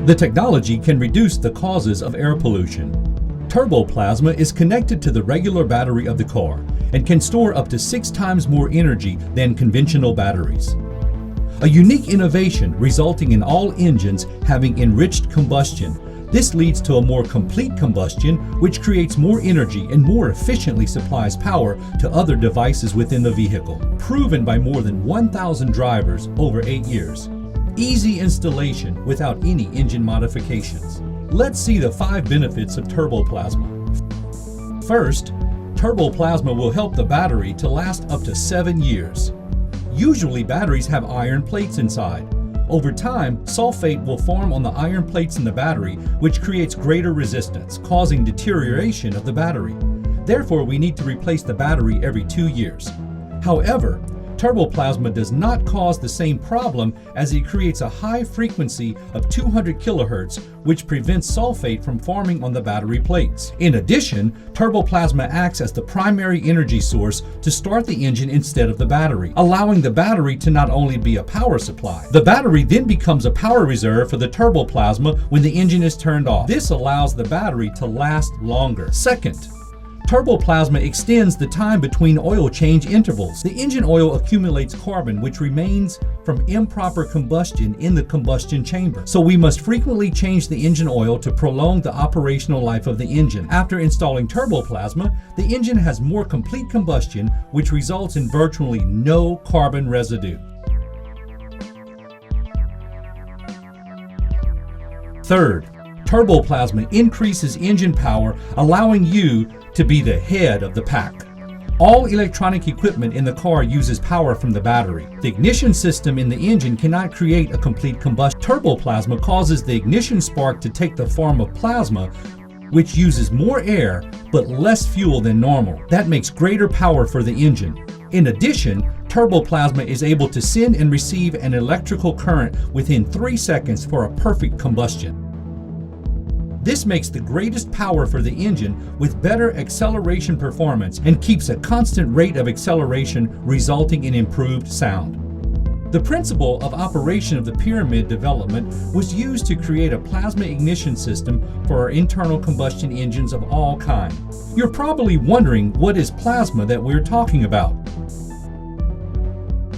The technology can reduce the causes of air pollution. Turboplasma is connected to the regular battery of the car and can store up to 6 times more energy than conventional batteries. A unique innovation resulting in all engines having enriched combustion. This leads to a more complete combustion, which creates more energy and more efficiently supplies power to other devices within the vehicle. Proven by more than 1,000 drivers over 8 years. Easy installation without any engine modifications. Let's see the 5 benefits of turboplasma. First, turboplasma will help the battery to last up to 7 years. Usually batteries have iron plates inside. Over time, sulfate will form on the iron plates in the battery, which creates greater resistance, causing deterioration of the battery. Therefore, we need to replace the battery every 2 years. However, turboplasma does not cause the same problem as it creates a high frequency of 200 kilohertz, which prevents sulfate from forming on the battery plates. In addition, turboplasma acts as the primary energy source to start the engine instead of the battery, allowing the battery to not only be a power supply. The battery then becomes a power reserve for the turboplasma when the engine is turned off. This allows the battery to last longer. Second, turboplasma extends the time between oil change intervals. The engine oil accumulates carbon which remains from improper combustion in the combustion chamber. So we must frequently change the engine oil to prolong the operational life of the engine. After installing turboplasma, the engine has more complete combustion, which results in virtually no carbon residue. Third, turboplasma increases engine power, allowing you to be the head of the pack. All electronic equipment in the car uses power from the battery. The ignition system in the engine cannot create a complete combustion. Turboplasma causes the ignition spark to take the form of plasma, which uses more air but less fuel than normal. That makes greater power for the engine. In addition, turboplasma is able to send and receive an electrical current within 3 seconds for a perfect combustion. This makes the greatest power for the engine with better acceleration performance and keeps a constant rate of acceleration, resulting in improved sound. The principle of operation of the pyramid development was used to create a plasma ignition system for our internal combustion engines of all kinds. You're probably wondering what is plasma that we're talking about.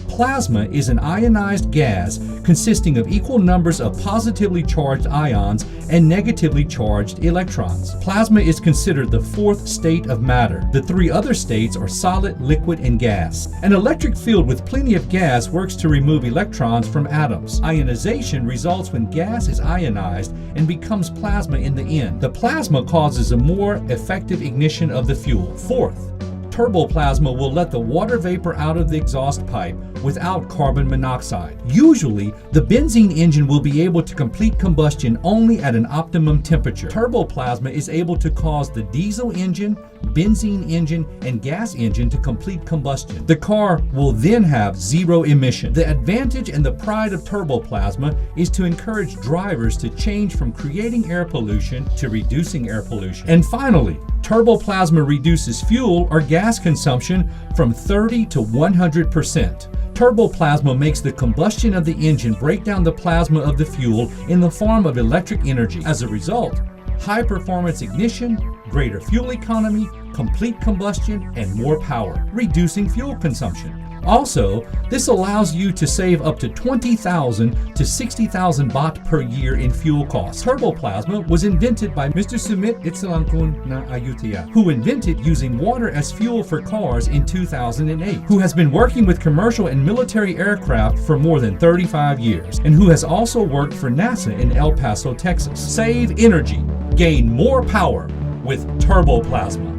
Plasma is an ionized gas consisting of equal numbers of positively charged ions and negatively charged electrons. Plasma is considered the 4th state of matter. The 3 other states are solid, liquid, and gas. An electric field with plenty of gas works to remove electrons from atoms. Ionization results when gas is ionized and becomes plasma in the end. The plasma causes a more effective ignition of the fuel. Fourth, turboplasma will let the water vapor out of the exhaust pipe without carbon monoxide. Usually, the benzene engine will be able to complete combustion only at an optimum temperature. Turboplasma is able to cause the diesel engine, benzene engine, and gas engine to complete combustion. The car will then have 0 emission. The advantage and the pride of turboplasma is to encourage drivers to change from creating air pollution to reducing air pollution. And finally, turboplasma reduces fuel or gas consumption from 30 to 100%. Turboplasma makes the combustion of the engine break down the plasma of the fuel in the form of electric energy. As a result, high-performance ignition, greater fuel economy, complete combustion, and more power, reducing fuel consumption. Also, this allows you to save up to 20,000 to 60,000 baht per year in fuel costs. Turboplasma was invented by Mr. Sumit Itzalankun na Ayutthaya, who invented using water as fuel for cars in 2008, who has been working with commercial and military aircraft for more than 35 years, and who has also worked for NASA in El Paso, Texas. Save energy, gain more power with turboplasma.